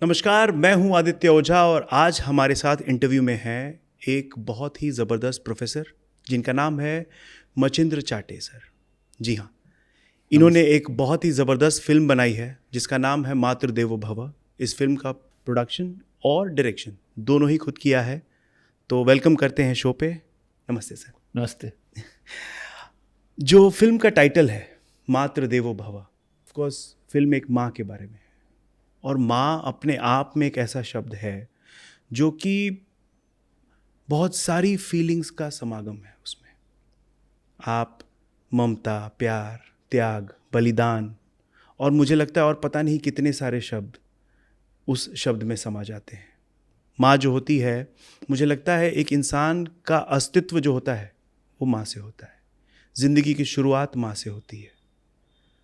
नमस्कार, मैं हूं आदित्य ओझा और आज हमारे साथ इंटरव्यू में हैं एक बहुत ही ज़बरदस्त प्रोफेसर जिनका नाम है मचिंद्र चाटे सर। जी हाँ, इन्होंने एक बहुत ही ज़बरदस्त फिल्म बनाई है जिसका नाम है मातृदेवो भव। इस फिल्म का प्रोडक्शन और डायरेक्शन दोनों ही खुद किया है। तो वेलकम करते हैं शो पे। नमस्ते सर। नमस्ते। जो फिल्म का टाइटल है मातृदेवो भव, ऑफ कोर्स फिल्म एक माँ के बारे में है और माँ अपने आप में एक ऐसा शब्द है जो कि बहुत सारी फीलिंग्स का समागम है उसमें। आप ममता, प्यार, त्याग, बलिदान और मुझे लगता है और पता नहीं कितने सारे शब्द उस शब्द में समा जाते हैं। माँ जो होती है, मुझे लगता है एक इंसान का अस्तित्व जो होता है वो माँ से होता है। ज़िंदगी की शुरुआत माँ से होती है।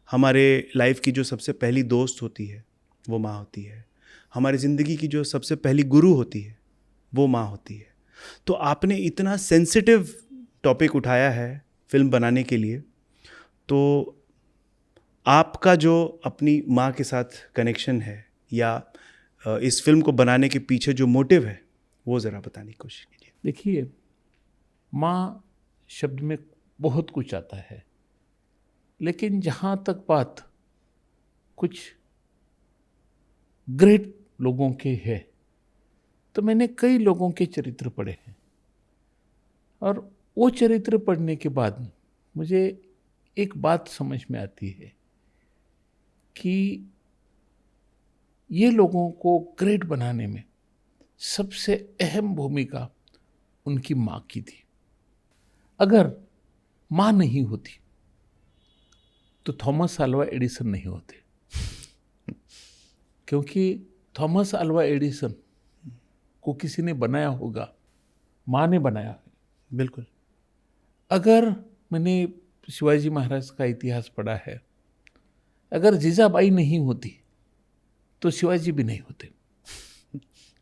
हमारे लाइफ की जो सबसे पहली दोस्त होती है वो माँ होती है। हमारी ज़िंदगी की जो सबसे पहली गुरु होती है वो माँ होती है। तो आपने इतना सेंसिटिव टॉपिक उठाया है फिल्म बनाने के लिए, तो आपका जो अपनी माँ के साथ कनेक्शन है या इस फिल्म को बनाने के पीछे जो मोटिव है वो ज़रा बताने की कोशिश कीजिए। देखिए, माँ शब्द में बहुत कुछ आता है, लेकिन जहाँ तक बात कुछ ग्रेट लोगों के है, तो मैंने कई लोगों के चरित्र पढ़े हैं और वो चरित्र पढ़ने के बाद मुझे एक बात समझ में आती है कि ये लोगों को ग्रेट बनाने में सबसे अहम भूमिका उनकी माँ की थी। अगर माँ नहीं होती तो थॉमस अल्वा एडिसन नहीं होते, क्योंकि थॉमस अल्वा एडिसन को किसी ने बनाया होगा, माँ ने बनाया है। बिल्कुल। अगर मैंने शिवाजी महाराज का इतिहास पढ़ा है, अगर जीजाबाई नहीं होती तो शिवाजी भी नहीं होते।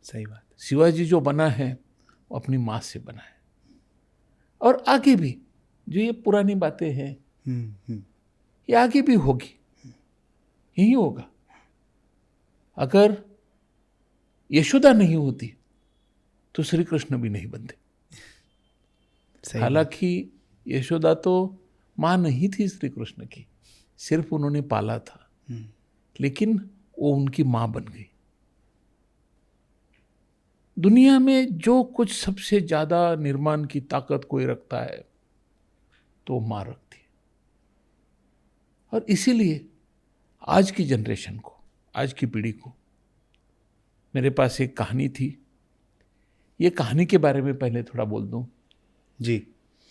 सही बात। शिवाजी जो बना है वो अपनी माँ से बना है। और आगे भी जो ये पुरानी बातें हैं ये आगे भी होगी, यही होगा। अगर यशोदा नहीं होती तो श्री कृष्ण भी नहीं बनते। हालांकि यशोदा तो माँ नहीं थी श्री कृष्ण की, सिर्फ उन्होंने पाला था, लेकिन वो उनकी माँ बन गई। दुनिया में जो कुछ सबसे ज्यादा निर्माण की ताकत कोई रखता है तो माँ रखती है। और इसीलिए आज की जनरेशन को, आज की पीढ़ी को, मेरे पास एक कहानी थी। ये कहानी के बारे में पहले थोड़ा बोल दूं। जी।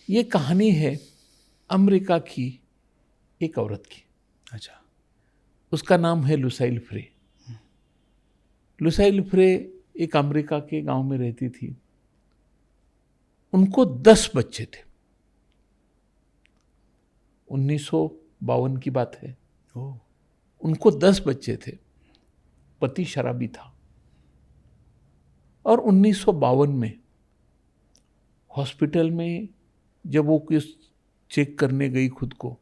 ये कहानी है अमेरिका की एक औरत की। अच्छा। उसका नाम है लुसाइल फ्रे। लुसाइल फ्रे एक अमेरिका के गांव में रहती थी। उनको 10 बच्चे थे। 1952 की बात है। उनको 10 बच्चे थे। पति शराबी था और 1952 में हॉस्पिटल में जब वो कुछ चेक करने गई खुद को,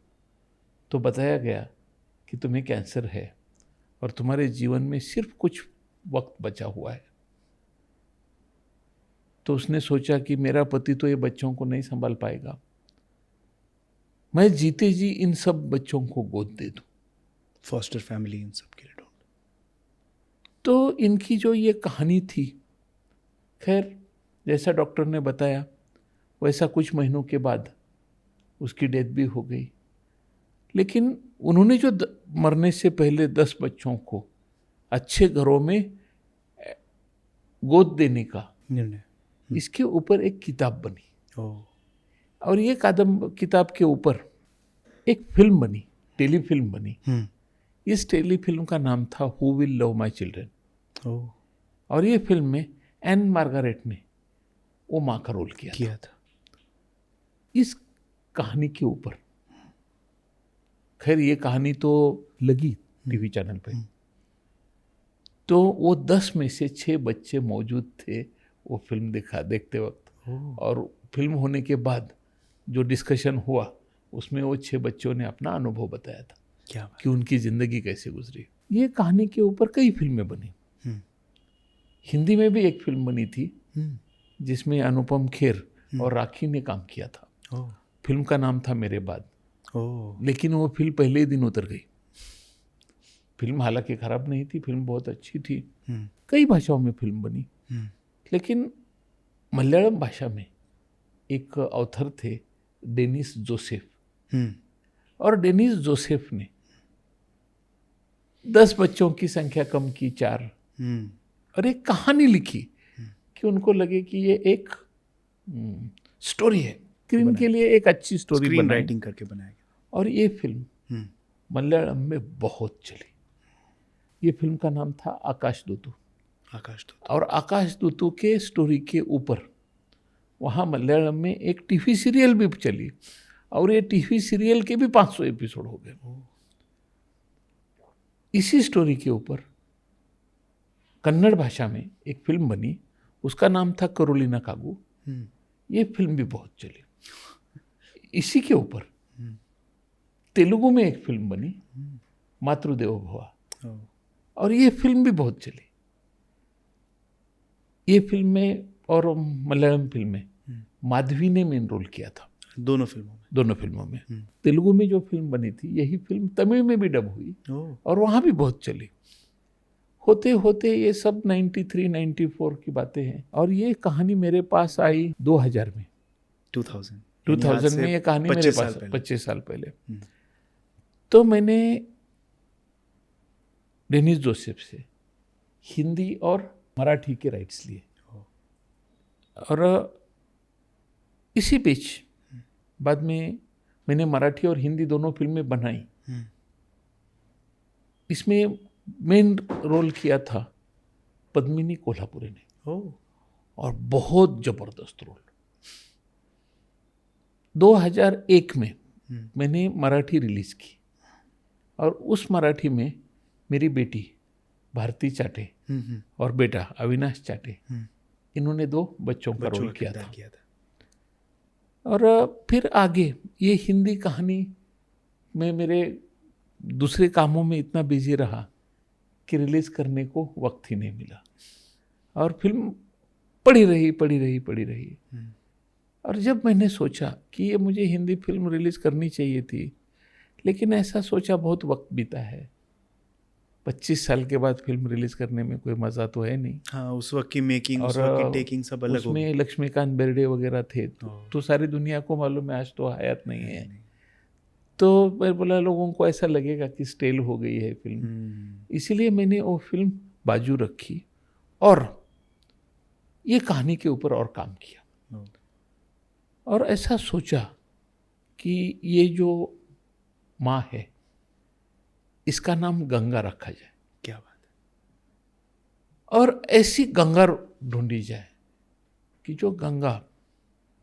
तो बताया गया कि तुम्हें कैंसर है और तुम्हारे जीवन में सिर्फ कुछ वक्त बचा हुआ है। तो उसने सोचा कि मेरा पति तो ये बच्चों को नहीं संभाल पाएगा, मैं जीते जी इन सब बच्चों को गोद दे दूं। फॉस्टर फैमिली इन सब के लिए। तो इनकी जो ये कहानी थी, खैर जैसा डॉक्टर ने बताया वैसा कुछ महीनों के बाद उसकी डेथ भी हो गई। लेकिन उन्होंने जो मरने से पहले 10 बच्चों को अच्छे घरों में गोद देने का निर्णय, इसके ऊपर एक किताब बनी। और ये किताब के ऊपर एक फिल्म बनी, टेलीफिल्म बनी। इस टेलीफिल्म का नाम था who will love my children. और ये फिल्म में एन मार्गारेट ने वो माँ का रोल किया था। इस कहानी के ऊपर, खैर ये कहानी तो लगी टीवी चैनल पे, तो वो 10 में से 6 बच्चे मौजूद थे वो फिल्म देखते वक्त। और फिल्म होने के बाद जो डिस्कशन हुआ उसमें वो 6 बच्चों ने अपना अनुभव बताया था कि उनकी जिंदगी कैसे गुजरी। ये कहानी के ऊपर कई फिल्में बनी। हिंदी में भी एक फिल्म बनी थी जिसमें अनुपम खेर और राखी ने काम किया था। फिल्म का नाम था मेरे बाद। लेकिन वो फिल्म पहले ही दिन उतर गई। फिल्म हालांकि खराब नहीं थी, फिल्म बहुत अच्छी थी। कई भाषाओं में फिल्म बनी, लेकिन मलयालम भाषा में एक ऑथर थे डेनिस जोसेफ, और डेनिस जोसेफ ने 10 बच्चों की संख्या कम की 4, और एक कहानी लिखी कि उनको लगे कि ये एक स्टोरी है, स्क्रीन के लिए एक अच्छी स्टोरी स्क्रीन राइटिंग करके बनाया गया। और ये फिल्म मलयालम में बहुत चली। ये फिल्म का नाम था आकाशदूतु। और आकाशदूतु के स्टोरी के ऊपर वहाँ मलयालम में एक टीवी सीरियल भी चली, और ये टीवी सीरियल के भी 500 एपिसोड हो गए। इसी स्टोरी के ऊपर कन्नड़ भाषा में एक फिल्म बनी, उसका नाम था करोलिना कागू। ये फिल्म भी बहुत चली। इसी के ऊपर तेलुगु में एक फिल्म बनी मातृदेवो भव, और ये फिल्म भी बहुत चली। ये फिल्म में और मलयालम फिल्म में माधवी ने मेन रोल किया था। दोनों फिल्मों में। तेलुगु में जो फिल्म बनी थी, यही फिल्म तमिल में भी डब हुई और वहाँ भी बहुत चली। होते होते ये सब 93-94 की बातें हैं, और ये कहानी मेरे पास आई 2000 में। 2000 में ये कहानी मेरे पास 25 साल पहले। तो मैंने डेनिस जोसेफ से हिंदी और मराठी के राइट्स लिए, और इसी बीच बाद में मैंने मराठी और हिंदी दोनों फिल्में बनाई। इसमें मेन रोल किया था पद्मिनी कोल्हापुरी ने, और बहुत जबरदस्त रोल। 2001 में मैंने मराठी रिलीज की, और उस मराठी में मेरी बेटी भारती चाटे और बेटा अविनाश चाटे, इन्होंने 2 बच्चों का रोल किया था। और फिर आगे ये हिंदी कहानी में मेरे दूसरे कामों में इतना बिजी रहा कि रिलीज करने को वक्त ही नहीं मिला, और फिल्म पड़ी रही। और जब मैंने सोचा कि ये मुझे हिंदी फिल्म रिलीज करनी चाहिए थी, लेकिन ऐसा सोचा बहुत वक्त बीता है। 25 साल के बाद फिल्म रिलीज करने में कोई मज़ा तो है नहीं। हाँ, उस वक्त की मेकिंग, उस वक्त की टेकिंग सब अलग हो गई। उसमें लक्ष्मीकांत बेर्डे वगैरह थे, तो सारी दुनिया को मालूम है आज तो हयात नहीं है। तो मैं बोला लोगों को ऐसा लगेगा कि स्टेल हो गई है फिल्म, इसीलिए मैंने वो फिल्म बाजू रखी और ये कहानी के ऊपर और काम किया, और ऐसा सोचा कि ये जो माँ है इसका नाम गंगा रखा जाए। क्या बात है। और ऐसी गंगा ढूंढी जाए कि जो गंगा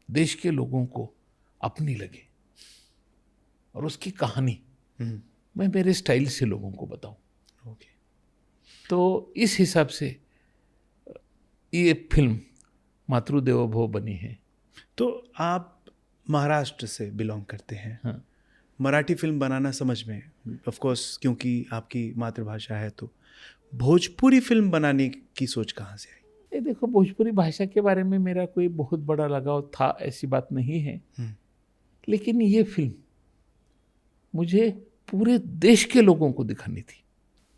देश के लोगों को अपनी लगे, और उसकी कहानी मैं मेरे स्टाइल से लोगों को बताऊं। तो इस हिसाब से ये फिल्म मातृदेवो भव बनी है। तो आप महाराष्ट्र से बिलोंग करते हैं। हाँ। मराठी फिल्म बनाना समझ में, ऑफ कोर्स क्योंकि आपकी मातृभाषा है, तो भोजपुरी फिल्म बनाने की सोच कहाँ से आई? ये देखो, भोजपुरी भाषा के बारे में मेरा कोई बहुत बड़ा लगाव था ऐसी बात नहीं है, लेकिन ये फिल्म मुझे पूरे देश के लोगों को दिखानी थी।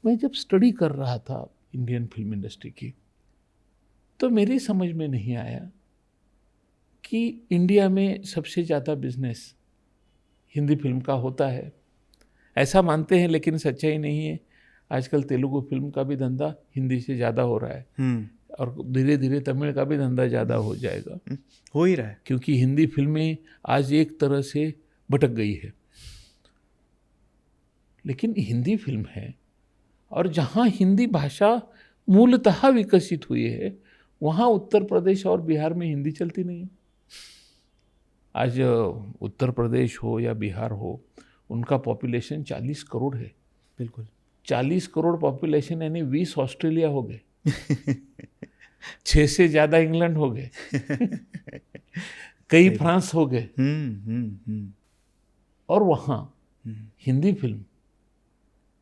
मैं जब स्टडी कर रहा था इंडियन फिल्म इंडस्ट्री की, तो मेरी समझ में नहीं आया कि इंडिया में सबसे ज़्यादा बिजनेस हिंदी फिल्म का होता है। ऐसा मानते हैं, लेकिन सच्चाई नहीं है। आजकल तेलुगु फिल्म का भी धंधा हिंदी से ज़्यादा हो रहा है, और धीरे धीरे तमिल का भी धंधा ज़्यादा हो जाएगा। हो ही रहा है, क्योंकि हिंदी फिल्में आज एक तरह से भटक गई है। लेकिन हिंदी फिल्म है, और जहाँ हिंदी भाषा मूलतः विकसित हुई है, वहाँ उत्तर प्रदेश और बिहार में हिंदी चलती नहीं है। आज उत्तर प्रदेश हो या बिहार हो, उनका पॉपुलेशन 40 करोड़ है। बिल्कुल 40 करोड़ पॉपुलेशन, यानी 20 ऑस्ट्रेलिया हो गए। 6 से ज़्यादा इंग्लैंड हो गए, कई फ्रांस हो गए। और वहाँ हिंदी फिल्म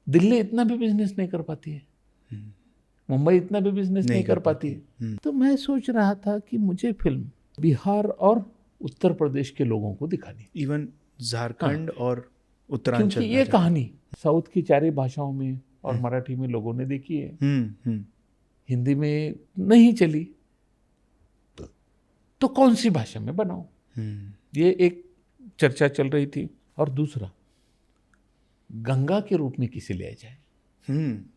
दिल्ली इतना भी बिजनेस नहीं कर पाती है। मुंबई इतना भी बिजनेस नहीं कर पाती है। तो मैं सोच रहा था कि मुझे फिल्म बिहार और उत्तर प्रदेश के लोगों को दिखानी, इवन झारखंड और उत्तरांचल, क्योंकि ये कहानी साउथ की 4 भाषाओं में और मराठी में लोगों ने देखी है, हिंदी में नहीं चली, तो कौन सी भाषा में बनाऊं, ये एक चर्चा चल रही थी। और दूसरा, गंगा के रूप में किसे लिया जाए,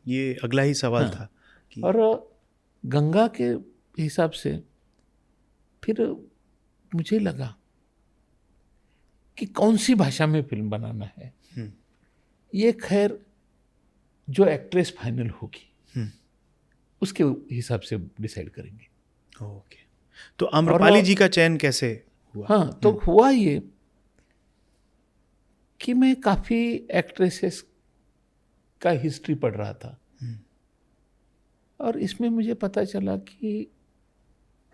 ये अगला ही सवाल था कि... और गंगा के हिसाब से फिर मुझे लगा कि कौन सी भाषा में फिल्म बनाना है। ये खैर जो एक्ट्रेस फाइनल होगी उसके हिसाब से डिसाइड करेंगे। ओके, तो आम्रपाली जी का चयन कैसे हुआ? हाँ, तो हुआ ये कि मैं काफ़ी एक्ट्रेसेस का हिस्ट्री पढ़ रहा था और इसमें मुझे पता चला कि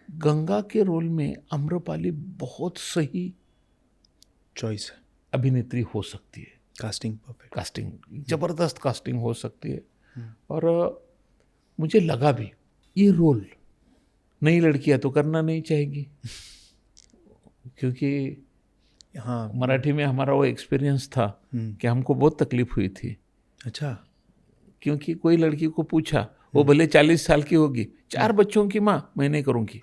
गंगा के रोल में आम्रपाली बहुत सही चॉइस है, अभिनेत्री हो सकती है। कास्टिंग परफेक्ट, कास्टिंग जबरदस्त कास्टिंग हो सकती है। और मुझे लगा भी ये रोल नई लड़कियां तो करना नहीं चाहेगी, क्योंकि हाँ मराठी में हमारा वो एक्सपीरियंस था कि हमको बहुत तकलीफ हुई थी। अच्छा, क्योंकि कोई लड़की को पूछा, वो भले 40 साल की होगी, 4 बच्चों की माँ मैं नहीं करूँगी,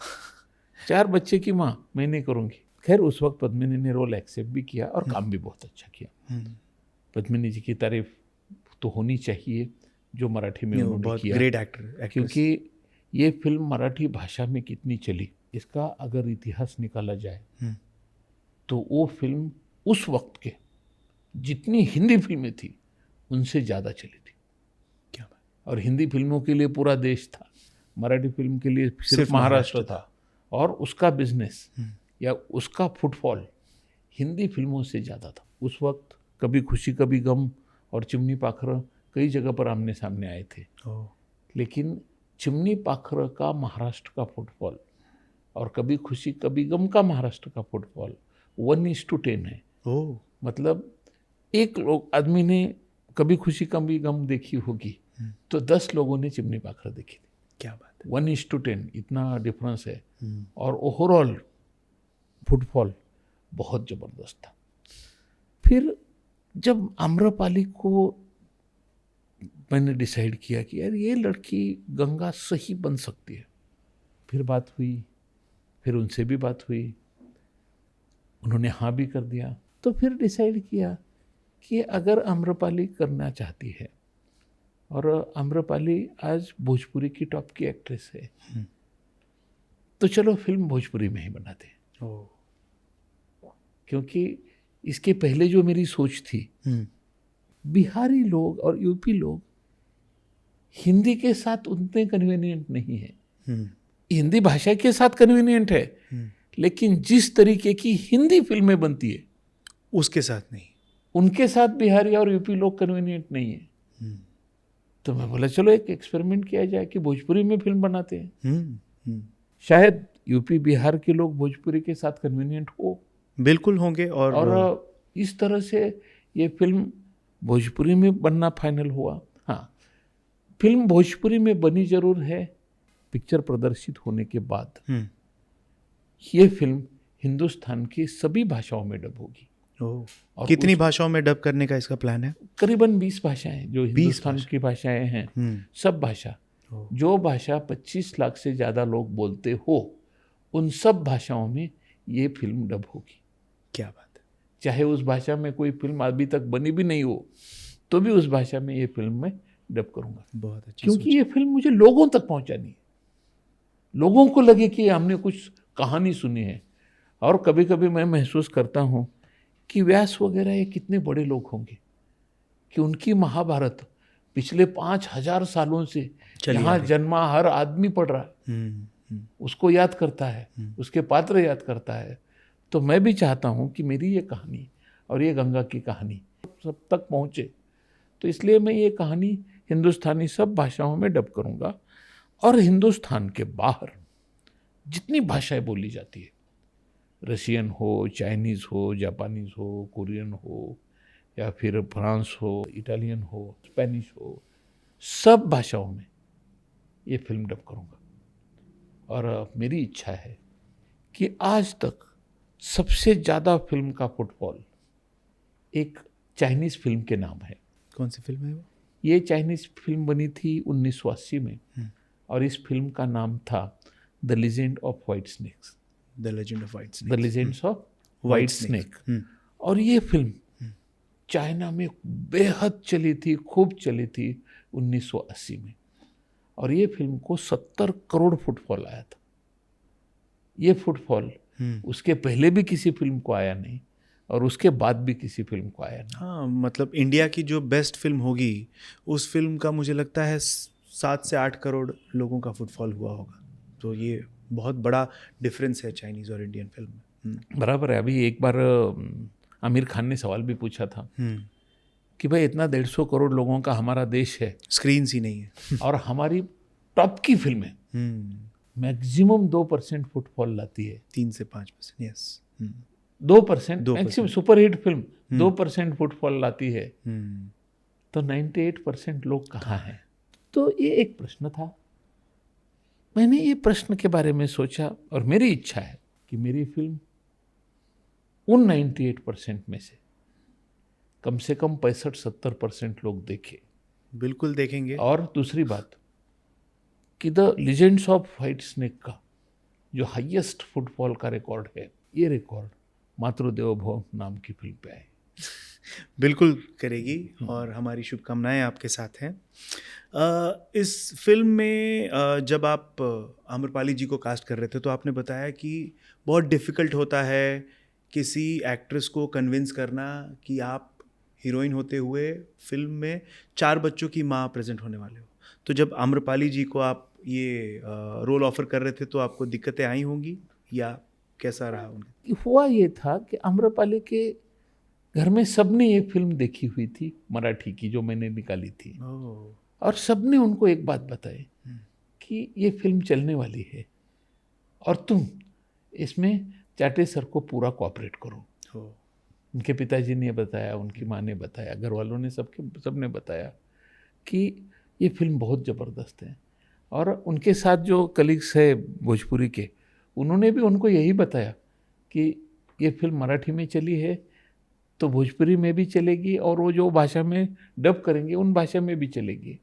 4 बच्चे की माँ मैं नहीं करूँगी। खैर उस वक्त पद्मिनी ने रोल एक्सेप्ट भी किया और काम भी बहुत अच्छा किया। पद्मिनी जी की तारीफ तो होनी चाहिए जो मराठी में उन्होंने किया, ग्रेट एक्टर, क्योंकि ये फिल्म मराठी भाषा में कितनी चली, इसका अगर इतिहास निकाला जाए तो वो फिल्म उस वक्त के जितनी हिंदी फिल्में थी उनसे ज़्यादा चली थी। क्या बात। और हिंदी फिल्मों के लिए पूरा देश था, मराठी फिल्म के लिए सिर्फ महाराष्ट्र था, और उसका बिजनेस या उसका फुटफॉल हिंदी फिल्मों से ज़्यादा था। उस वक्त कभी खुशी कभी गम और चिमनी पाखर कई जगह पर आमने सामने आए थे, लेकिन चिमनी पाखर का महाराष्ट्र का फुटफॉल और कभी खुशी कभी गम का महाराष्ट्र का फुटफॉल 1:10 है। मतलब एक लोग आदमी ने कभी खुशी कभी गम देखी होगी तो 10 लोगों ने चिमनी पाखर देखी थी। क्या बात है, 1:10 इतना डिफरेंस है। और ओवरऑल फुटफॉल बहुत ज़बरदस्त था। फिर जब आम्रपाली को मैंने डिसाइड किया कि यार ये लड़की गंगा सही बन सकती है, फिर बात हुई, फिर उनसे भी बात हुई, उन्होंने हाँ भी कर दिया। तो फिर डिसाइड किया कि अगर आम्रपाली करना चाहती है, और आम्रपाली आज भोजपुरी की टॉप की एक्ट्रेस है, तो चलो फिल्म भोजपुरी में ही बनाते हैं। क्योंकि इसके पहले जो मेरी सोच थी, बिहारी लोग और यूपी लोग हिंदी के साथ उतने कन्वीनियंट नहीं है। हिंदी भाषा के साथ कन्वीनियंट है, लेकिन जिस तरीके की हिंदी फिल्में बनती है उसके साथ नहीं, उनके साथ बिहारी और यूपी लोग कन्वीनियंट नहीं है। तो मैं बोला चलो एक एक्सपेरिमेंट किया जाए कि भोजपुरी में फिल्म बनाते हैं। शायद यूपी बिहार के लोग भोजपुरी के साथ कन्वीनियंट हो, बिल्कुल होंगे। और इस तरह से ये फिल्म भोजपुरी में बनना फाइनल हुआ। हाँ, फिल्म भोजपुरी में बनी जरूर है। पिक्चर प्रदर्शित होने के बाद ये फिल्म हिंदुस्तान की सभी भाषाओं में डब होगी। और कितनी भाषाओं में डब करने का इसका प्लान है? करीबन 20 भाषाएं जो हिंदुस्तान की भाषाएं हैं, सब भाषा, जो भाषा 25 लाख से ज़्यादा लोग बोलते हो उन सब भाषाओं में ये फिल्म डब होगी। क्या बात है। चाहे उस भाषा में कोई फिल्म अभी तक बनी भी नहीं हो तो भी उस भाषा में ये फिल्म मैं डब करूँगा। बहुत अच्छी, क्योंकि ये फिल्म मुझे लोगों तक पहुँचानी है, लोगों को लगे कि हमने कुछ कहानी सुनी है। और कभी कभी मैं महसूस करता हूँ कि व्यास वगैरह ये कितने बड़े लोग होंगे कि उनकी महाभारत पिछले 5000 सालों से यहाँ जन्मा हर आदमी पढ़ रहा है, उसको याद करता है, उसके पात्र याद करता है। तो मैं भी चाहता हूँ कि मेरी ये कहानी और ये गंगा की कहानी सब तक पहुँचे। तो इसलिए मैं ये कहानी हिंदुस्तानी सब भाषाओं में डब करूँगा। और हिंदुस्तान के बाहर जितनी भाषाएं बोली जाती है, रशियन हो, चाइनीज़ हो, जापानीज़ हो, कोरियन हो, या फिर फ्रांस हो, इटालियन हो, स्पेनिश हो, सब भाषाओं में ये फिल्म डब करूँगा। और मेरी इच्छा है कि आज तक सबसे ज़्यादा फिल्म का फुटफॉल एक चाइनीज़ फिल्म के नाम है। कौन सी फिल्म है वो? ये चाइनीज़ फिल्म बनी थी 1980 में और इस फिल्म का नाम था the legend of white snakes. The legend of white the legends of white snake. और ये फिल्म चाइना में बेहद चली थी, खूब चली थी 1980 में। और ये फिल्म को 70 करोड़ फुटफॉल आया था। ये फुटफॉल उसके पहले भी किसी फिल्म को आया नहीं और उसके बाद भी किसी फिल्म को आया नहीं। हाँ, मतलब इंडिया की जो बेस्ट फिल्म होगी उस फिल्म का मुझे लगता है 7 से 8 करोड़ लोगों का फुटफॉल हुआ होगा। तो ये बहुत बड़ा डिफरेंस है चाइनीज़ और इंडियन फिल्म में। बराबर है। अभी एक बार आमिर खान ने सवाल भी पूछा था कि भाई इतना 150 करोड़ लोगों का हमारा देश है, स्क्रीन ही नहीं है और हमारी टॉप की फिल्में मैक्सिमम 2% फुटफॉल लाती है। 3 से 5%। Yes, 2% maximum superhit film 2% footfall लाती है। तो 98% लोग कहाँ हैं? तो ये एक प्रश्न था। मैंने ये प्रश्न के बारे में सोचा और मेरी इच्छा है कि मेरी फिल्म उन 98% में से कम 65-70% लोग देखें। बिल्कुल देखेंगे। और दूसरी बात कि the legends of white snake का जो हाईएस्ट फुटफॉल का रिकॉर्ड है, ये रिकॉर्ड मातृदेवो भव नाम की फिल्म पे आए। बिल्कुल करेगी और हमारी शुभकामनाएं आपके साथ हैं। इस फिल्म में जब आप आम्रपाली जी को कास्ट कर रहे थे तो आपने बताया कि बहुत डिफ़िकल्ट होता है किसी एक्ट्रेस को कन्विंस करना कि आप हीरोइन होते हुए फिल्म में 4 बच्चों की माँ प्रेजेंट होने वाले हो। तो जब आम्रपाली जी को आप ये रोल ऑफर कर रहे थे तो आपको दिक्कतें आई होंगी या कैसा रहा उनका? हुआ ये था कि आम्रपाली के घर में सबने ये फिल्म देखी हुई थी मराठी की जो मैंने निकाली थी। और सबने उनको एक बात बताई कि ये फिल्म चलने वाली है और तुम इसमें चाटे सर को पूरा कोऑपरेट करो। उनके पिताजी ने बताया, उनकी माँ ने बताया, घर वालों ने सबने बताया कि ये फिल्म बहुत ज़बरदस्त है। और उनके साथ जो कलीग्स है भोजपुरी के, उन्होंने भी उनको यही बताया कि ये फिल्म मराठी में चली है तो भोजपुरी में भी चलेगी और वो जो भाषा में डब करेंगे उन भाषा में भी चलेगी,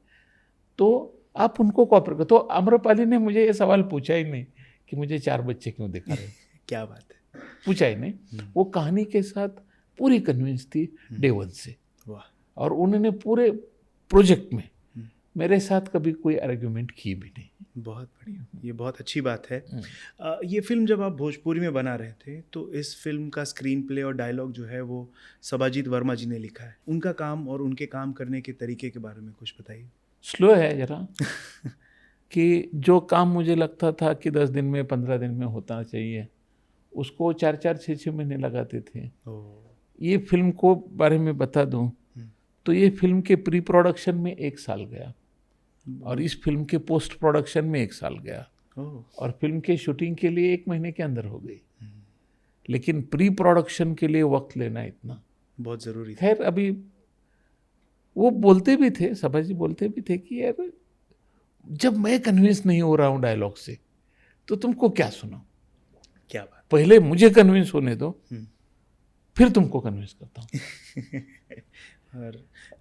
तो आप उनको कोऑपरेट करो। तो आम्रपाली ने मुझे ये सवाल पूछा ही नहीं कि मुझे 4 बच्चे क्यों दिखा रहे क्या बात है, पूछा ही नहीं। वो कहानी के साथ पूरी कन्विंस थी डे वन से। वाह। और उन्होंने पूरे प्रोजेक्ट में मेरे साथ कभी कोई आर्ग्यूमेंट की भी नहीं। बहुत बढ़िया, ये बहुत अच्छी बात है। ये फिल्म जब आप भोजपुरी में बना रहे थे तो इस फिल्म का स्क्रीन प्ले और डायलॉग जो है वो सबाजीत वर्मा जी ने लिखा है। उनका काम और उनके काम करने के तरीके के बारे में कुछ बताइए। स्लो है जरा कि जो काम मुझे लगता था कि 10 दिन में 15 दिन में होता चाहिए, उसको 4-4 6-6 महीने लगाते थे। ये फिल्म को बारे में बता दूं तो ये फिल्म के प्री प्रोडक्शन में 1 साल गया और इस फिल्म के पोस्ट प्रोडक्शन में 1 साल गया और फिल्म के शूटिंग के लिए 1 महीने के अंदर हो गई। लेकिन प्री प्रोडक्शन के लिए वक्त लेना इतना बहुत ज़रूरी था। खैर अभी वो बोलते भी थे, सभाजी बोलते भी थे कि यार जब मैं कन्विंस नहीं हो रहा हूँ डायलॉग से तो तुमको क्या सुनाऊं। क्या बात, पहले मुझे कन्विंस होने दो फिर तुमको कन्विंस करता हूँ। और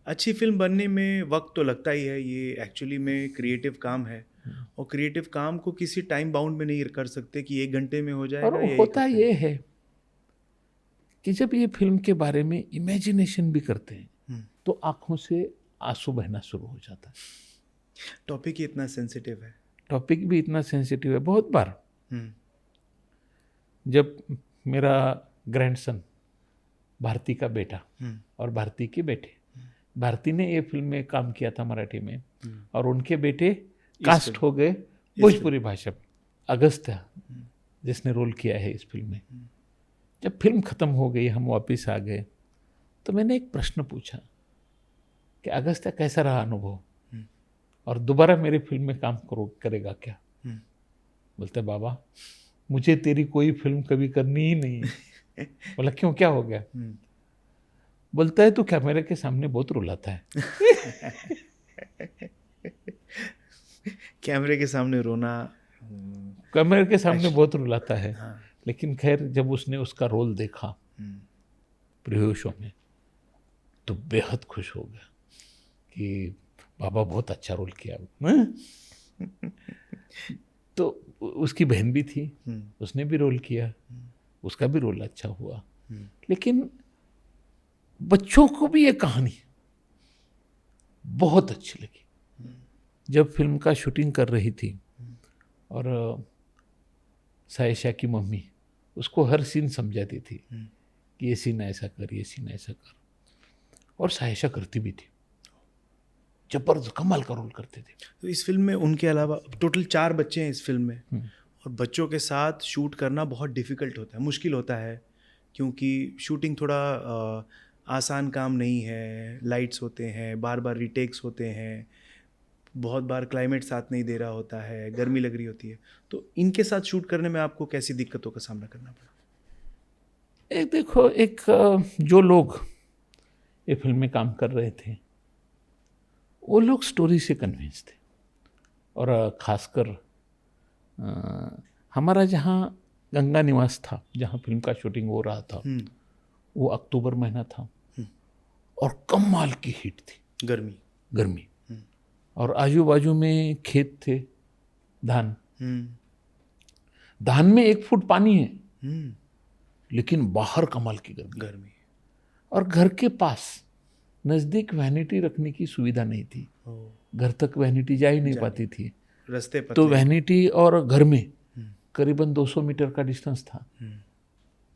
अच्छी फिल्म बनने में वक्त तो लगता ही है। ये एक्चुअली में क्रिएटिव काम है और क्रिएटिव काम को किसी टाइम बाउंड में नहीं कर सकते कि 1 घंटे में हो जाएगा। और होता ये है कि जब ये फिल्म के बारे में इमेजिनेशन भी करते हैं तो आंखों से आंसू बहना शुरू हो जाता है। टॉपिक ही इतना सेंसिटिव है। टॉपिक भी इतना सेंसिटिव है। बहुत बार जब मेरा ग्रैंडसन भारती का बेटा और भारती के बेटे, भारती ने ये फिल्म में काम किया था मराठी में और उनके बेटे कास्ट हो गए भोजपुरी भाषा। अगस्त्या जिसने रोल किया है इस फिल्म में, जब फिल्म ख़त्म हो गई हम वापस आ गए तो मैंने एक प्रश्न पूछा कि अगस्त्या कैसा रहा अनुभव और दोबारा मेरी फिल्म में काम करेगा क्या। बोलते बाबा मुझे तेरी कोई फिल्म कभी करनी ही नहीं है। बोला क्यों, क्या हो गया। बोलता है तू कैमरे के सामने बहुत रुलाता है। कैमरे के सामने रोना कैमरे के सामने बहुत रुलाता है। हाँ। लेकिन खैर जब उसने उसका रोल देखा प्रिव्यू शो में तो बेहद खुश हो गया कि बाबा बहुत अच्छा रोल किया। तो उसकी बहन भी थी, उसने भी रोल किया, उसका भी रोल अच्छा हुआ। लेकिन बच्चों को भी ये कहानी बहुत अच्छी लगी। जब फिल्म का शूटिंग कर रही थी और सायशा की मम्मी उसको हर सीन समझाती थी कि ये सीन ऐसा कर, ये सीन ऐसा कर, और सायशा करती भी थी, जबरदस्त कमाल का रोल करते थे। तो इस फिल्म में उनके अलावा टोटल 4 बच्चे हैं इस फिल्म में, और बच्चों के साथ शूट करना बहुत डिफ़िकल्ट होता है, मुश्किल होता है, क्योंकि शूटिंग थोड़ा आसान काम नहीं है। लाइट्स होते हैं, बार बार रीटेक्स होते हैं, बहुत बार क्लाइमेट साथ नहीं दे रहा होता है, गर्मी लग रही होती है। तो इनके साथ शूट करने में आपको कैसी दिक्कतों का सामना करना पड़ा? एक देखो, एक जो लोग ये फिल्म में काम कर रहे थे वो लोग स्टोरी से कन्विंस थे, और ख़ासकर हमारा जहाँ गंगा निवास था, जहाँ फिल्म का शूटिंग हो रहा था, वो अक्टूबर महीना था और कमाल की हीट थी, गर्मी, और आजू बाजू में खेत थे, धान में 1 फुट पानी है, लेकिन बाहर कमाल की गर्मी। और घर के पास नज़दीक वैनिटी रखने की सुविधा नहीं थी, घर तक वैनिटी जा ही नहीं पाती थी, रास्ते पर। तो वैनिटी और घर में करीबन 200 मीटर का डिस्टेंस था।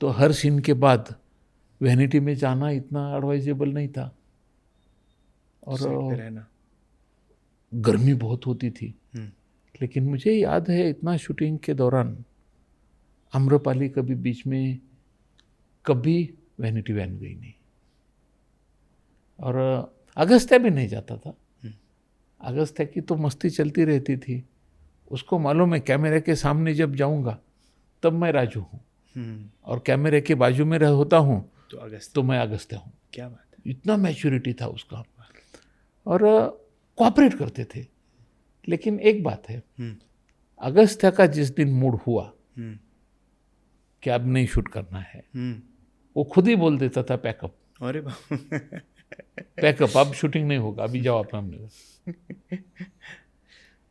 तो हर सीन के बाद वैनिटी में जाना इतना एडवाइजेबल नहीं था, और गर्मी बहुत होती थी। लेकिन मुझे याद है इतना शूटिंग के दौरान आम्रपाली कभी बीच में कभी वैनिटी वैन गई नहीं, और अगस्त्या भी नहीं जाता था। अगस्त्या की तो मस्ती चलती रहती थी, उसको मालूम है कैमरे के सामने जब जाऊंगा तब मैं राजू हूँ, और कैमरे के बाजू में होता हूँ तो मैं अगस्त्या हूँ। क्या बात है, इतना मैच्योरिटी था उसका, और कोऑपरेट करते थे। लेकिन एक बात है, अगस्त्या का जिस दिन मूड हुआ कि अब नहीं शूट करना है, वो खुद ही बोल देता था पैकअप। अरे पैकअप, अब शूटिंग नहीं होगा, अभी जाओ अपना हमने।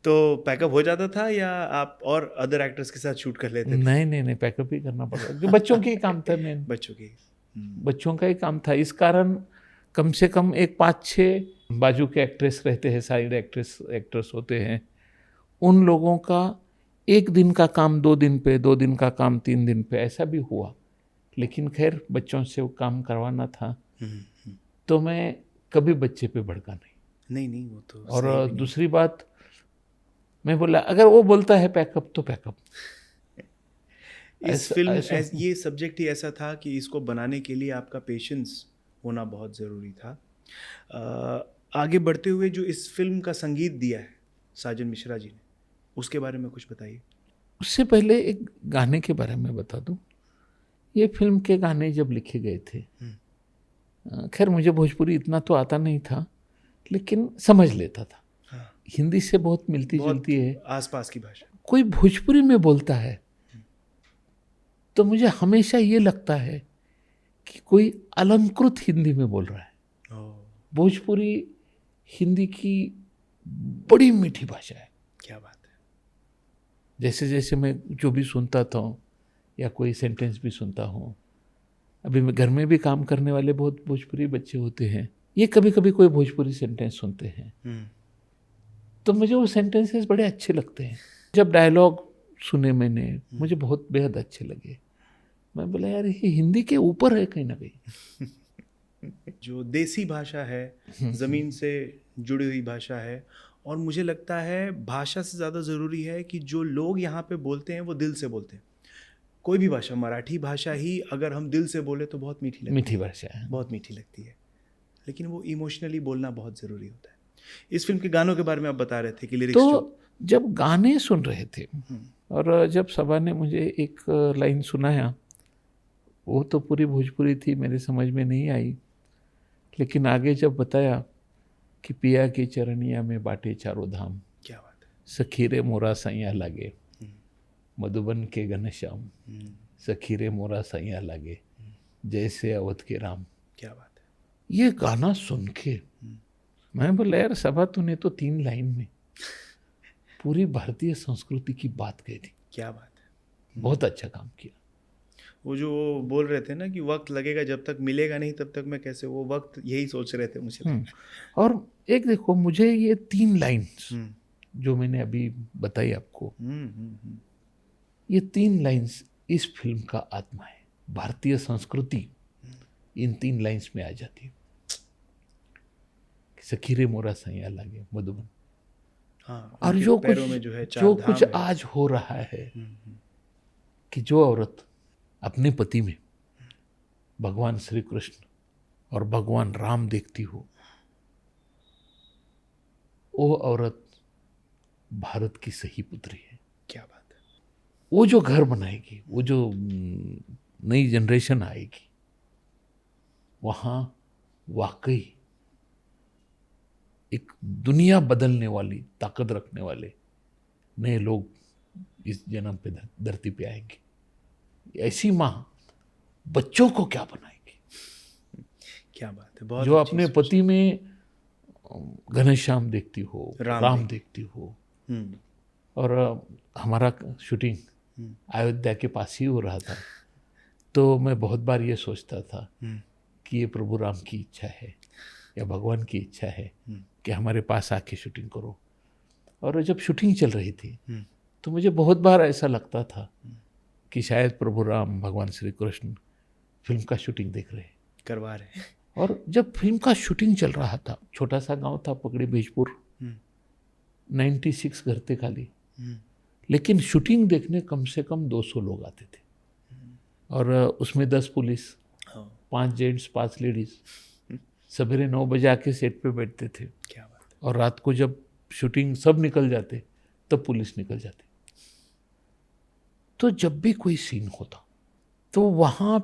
तो पैकअप हो जाता था या आप और अदर एक्टर्स के साथ शूट कर लेते थे? नहीं, पैकअप ही करना पड़ता, जो बच्चों के ही काम था। मेन बच्चों का ही काम था। इस कारण कम से कम एक 5-6 बाजू के एक्ट्रेस रहते हैं, साइड एक्टर्स होते हैं, उन लोगों का 1 दिन का काम 2 दिन पे, 2 दिन का काम 3 दिन पे, ऐसा भी हुआ। लेकिन खैर बच्चों से वो काम करवाना था, तो मैं कभी बच्चे पे भड़का नहीं, वो तो। और दूसरी बात, मैं बोला अगर वो बोलता है पैकअप तो पैकअप। इस फिल्म ये सब्जेक्ट ही ऐसा था कि इसको बनाने के लिए आपका पेशेंस होना बहुत ज़रूरी था। आगे बढ़ते हुए जो इस फिल्म का संगीत दिया है साजन मिश्रा जी ने, उसके बारे में कुछ बताइए। उससे पहले एक गाने के बारे में बता दूं। ये फिल्म के गाने जब लिखे गए थे, खैर मुझे भोजपुरी इतना तो आता नहीं था, लेकिन समझ लेता था। हाँ। हिंदी से बहुत मिलती जुलती है, आसपास की भाषा। कोई भोजपुरी में बोलता है तो मुझे हमेशा ये लगता है कि कोई अलंकृत हिंदी में बोल रहा है। भोजपुरी हिंदी की बड़ी मीठी भाषा है। क्या बात है। जैसे जैसे मैं जो भी सुनता था या कोई सेंटेंस भी सुनता हूँ, अभी मैं घर में भी काम करने वाले बहुत भोजपुरी बच्चे होते हैं, ये कभी कभी कोई भोजपुरी सेंटेंस सुनते हैं तो मुझे वो सेंटेंसेस बड़े अच्छे लगते हैं। जब डायलॉग सुने मैंने, मुझे बहुत बेहद अच्छे लगे। मैं बोला यार ये हिंदी के ऊपर है कहीं ना कहीं। जो देसी भाषा है, ज़मीन से जुड़ी हुई भाषा है, और मुझे लगता है भाषा से ज़्यादा ज़रूरी है कि जो लोग यहाँ पे बोलते हैं वो दिल से बोलते हैं। कोई भी भाषा, मराठी भाषा ही अगर हम दिल से बोले तो बहुत मीठी लगती है। मीठी भाषा है, बहुत मीठी लगती है, लेकिन वो इमोशनली बोलना बहुत ज़रूरी होता है। इस फिल्म के गानों के बारे में आप बता रहे थे कि लिरिक्स तो जब गाने सुन रहे थे और जब सबा ने मुझे एक लाइन सुनाया, वो तो पूरी भोजपुरी थी, मेरे समझ में नहीं आई, लेकिन आगे जब बताया कि पिया की चरनिया में बाटे चारों धाम, क्या बात है, सखीरे मोरा सैया लागे मधुबन के घनश्याम, सखीरे मोरा सैया लागे जैसे अवध के राम। क्या बात है। ये गाना सुन के मैं बोला यार सभा तूने तो 3 लाइन में पूरी भारतीय संस्कृति की बात कही थी। क्या बात है। बहुत अच्छा काम किया। वो जो वो बोल रहे थे ना कि वक्त लगेगा, जब तक मिलेगा नहीं तब तक मैं कैसे, वो वक्त यही सोच रहे थे मुझे लगता है। और एक देखो मुझे ये 3 लाइन्स जो मैंने अभी बताई आपको, ये 3 लाइन्स इस फिल्म का आत्मा है। भारतीय संस्कृति इन 3 लाइन्स में आ जाती है। सखीरे मोरा सैया लागे मधुबन। हाँ, और उनके जो पैरों कुछ में जो है जो चार कुछ धाम है। आज हो रहा है कि जो औरत अपने पति में भगवान श्री कृष्ण और भगवान राम देखती हो, वो औरत भारत की सही पुत्री है। क्या बात है। वो जो घर बनाएगी, वो जो नई जनरेशन आएगी, वहाँ वाकई एक दुनिया बदलने वाली ताकत रखने वाले नए लोग इस जन्म पे धरती पे आएंगे। ऐसी माँ बच्चों को क्या बनाएगी। क्या बात है। बहुत जो अच्छी अपने सोच। पति में घनश्याम देखती हो, राम देखती हो। और हमारा शूटिंग अयोध्या के पास ही हो रहा था, तो मैं बहुत बार ये सोचता था कि ये प्रभु राम की इच्छा है या भगवान की इच्छा है कि हमारे पास आके शूटिंग करो। और जब शूटिंग चल रही थी तो मुझे बहुत बार ऐसा लगता था कि शायद प्रभु राम भगवान श्री कृष्ण फिल्म का शूटिंग देख रहे हैं, करवा रहे हैं। और जब फिल्म का शूटिंग चल रहा था, छोटा सा गांव था पकड़ी भीजपुर, 96 घर थे खाली, लेकिन शूटिंग देखने कम से कम 200 लोग आते थे। और उसमें 10 पुलिस, 5 जेंट्स, 5 लेडीज सवेरे 9 बजे आके सेट पे बैठते थे। क्या बात है। और रात को जब शूटिंग सब निकल जाते तब पुलिस निकल जाती। तो जब भी कोई सीन होता तो वहाँ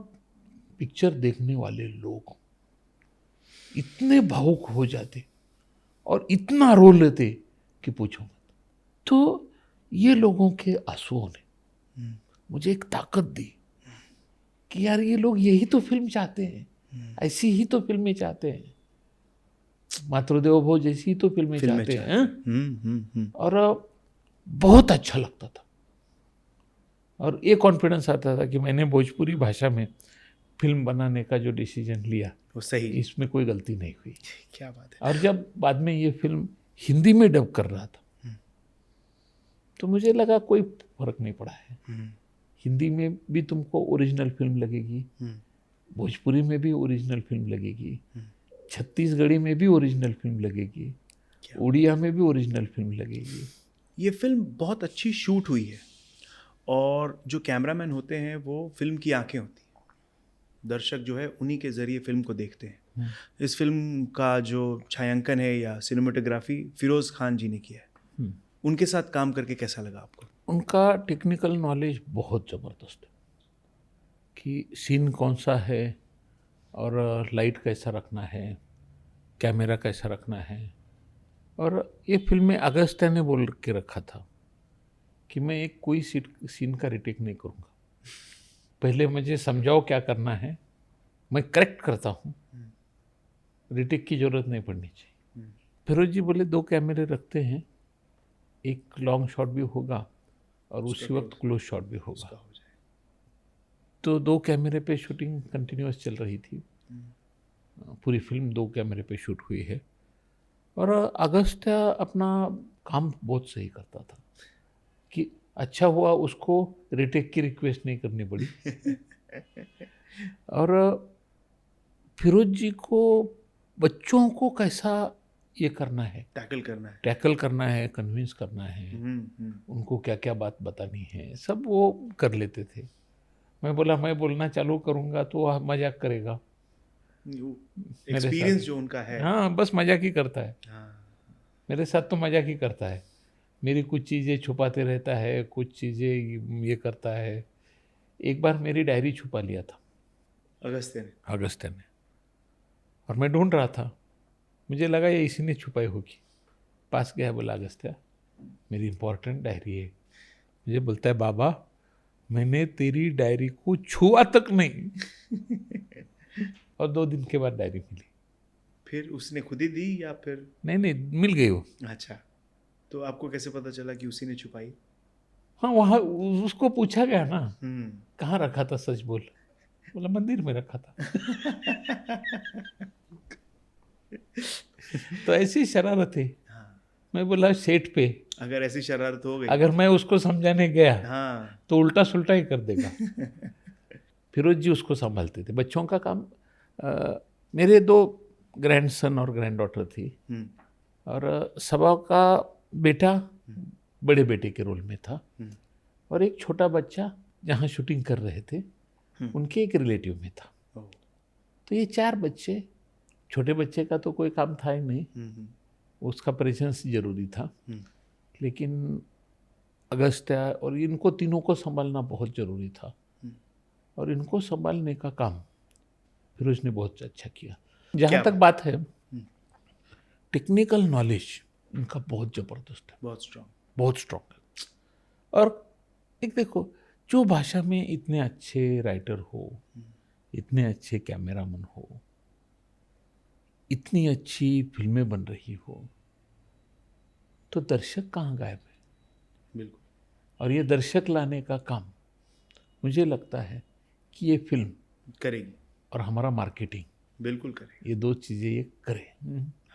पिक्चर देखने वाले लोग इतने भावुक हो जाते और इतना रो लेते कि पूछो मत। तो ये लोगों के आंसुओं ने मुझे एक ताकत दी कि यार ये लोग यही तो फिल्म चाहते हैं, ऐसी ही तो फिल्में चाहते हैं, मातृदेवो भव जैसी ही तो फिल्में चाहते हैं। और बहुत अच्छा लगता था और ये कॉन्फिडेंस आता था कि मैंने भोजपुरी भाषा में फिल्म बनाने का जो डिसीजन लिया वो सही, इसमें कोई गलती नहीं हुई। क्या बात है। और जब बाद में ये फिल्म हिंदी में डब कर रहा था तो मुझे लगा कोई फर्क नहीं पड़ा है। हिंदी में भी तुमको ओरिजिनल फिल्म लगेगी, भोजपुरी में भी ओरिजिनल फिल्म लगेगी, छत्तीसगढ़ी में भी ओरिजिनल फिल्म लगेगी, उड़िया में भी ओरिजिनल फिल्म लगेगी। ये फिल्म बहुत अच्छी शूट हुई है और जो कैमरामैन होते हैं वो फिल्म की आंखें होती हैं। दर्शक जो है उन्हीं के ज़रिए फिल्म को देखते हैं। इस फिल्म का जो छायांकन है या सिनेमेटोग्राफी फिरोज़ खान जी ने किया है। उनके साथ काम करके कैसा लगा आपको? उनका टेक्निकल नॉलेज बहुत ज़बरदस्त है कि सीन कौन सा है और लाइट कैसा रखना है, कैमरा कैसा रखना है। और ये फिल्म में अगस्त्या ने बोल के रखा था कि मैं एक कोई सीन का रिटेक नहीं करूँगा, पहले मुझे समझाओ क्या करना है, मैं करेक्ट करता हूँ, रिटेक की ज़रूरत नहीं पड़नी चाहिए। फिरोज जी बोले 2 कैमरे रखते हैं, एक लॉन्ग शॉट भी होगा और उसी वक्त क्लोज शॉट भी होगा। तो 2 कैमरे पे शूटिंग कंटिन्यूअस चल रही थी। पूरी फिल्म 2 कैमरे पे शूट हुई है और अगस्त्या अपना काम बहुत सही करता था कि अच्छा हुआ उसको रिटेक की रिक्वेस्ट नहीं करनी पड़ी। और फिरोज जी को बच्चों को कैसा ये करना है, टैकल करना है, कन्विंस करना है, उनको क्या क्या बात बतानी है, सब वो कर लेते थे। मैं बोला मैं बोलना चालू करूँगा तो वह मजाक करेगा, एक्सपीरियंस जो उनका है। हाँ, बस मजाक ही करता है। हाँ। मेरे साथ तो मजाक ही करता है, मेरी कुछ चीज़ें छुपाते रहता है, कुछ चीज़ें ये करता है। एक बार मेरी डायरी छुपा लिया था अगस्त्या ने और मैं ढूंढ रहा था, मुझे लगा ये इसी ने छुपाई होगी। पास गया, बोला अगस्त्या मेरी इम्पोर्टेंट डायरी है। मुझे बोलता है बाबा मैंने तेरी डायरी को छुआ तक नहीं। और 2 दिन के बाद डायरी मिली। फिर उसने खुद ही दी या फिर? नहीं, मिल गई वो। अच्छा, तो आपको कैसे पता चला कि उसी ने छुपाई? हाँ, वहाँ उसको पूछा गया ना, हम्म। कहाँ रखा था, सच बोल। बोला मंदिर में रखा था। तो ऐसी शरारत है। हाँ, मैं बोला सेठ पे अगर ऐसी शरारत हो गई। अगर मैं उसको समझाने गया हाँ। तो उल्टा सुल्टा ही कर देगा। फिरोज जी उसको संभालते थे, बच्चों का काम। मेरे 2 ग्रैंडसन और ग्रैंड डॉटर थी, हम्म। और सभा का बेटा बड़े बेटे के रोल में था, और एक छोटा बच्चा जहाँ शूटिंग कर रहे थे उनके एक रिलेटिव में था। ओह। तो ये 4 बच्चे, छोटे बच्चे का तो कोई काम था ही नहीं, उसका प्रेजेंस जरूरी था, लेकिन अगस्त्या और इनको तीनों को संभालना बहुत ज़रूरी था, और इनको संभालने का काम फिरोज ने बहुत अच्छा किया। जहाँ तक बात है टेक्निकल नॉलेज इनका बहुत ज़बरदस्त है, बहुत स्ट्रांग, बहुत स्ट्रॉन्ग है। और एक देखो, जो भाषा में इतने अच्छे राइटर हो, इतने अच्छे कैमरामैन हो, इतनी अच्छी फिल्में बन रही हो, तो दर्शक कहाँ गायब है? बिल्कुल। और ये दर्शक लाने का काम मुझे लगता है कि ये फिल्म करेगी, और हमारा मार्केटिंग, बिल्कुल करेगी, ये 2 चीज़ें ये करे।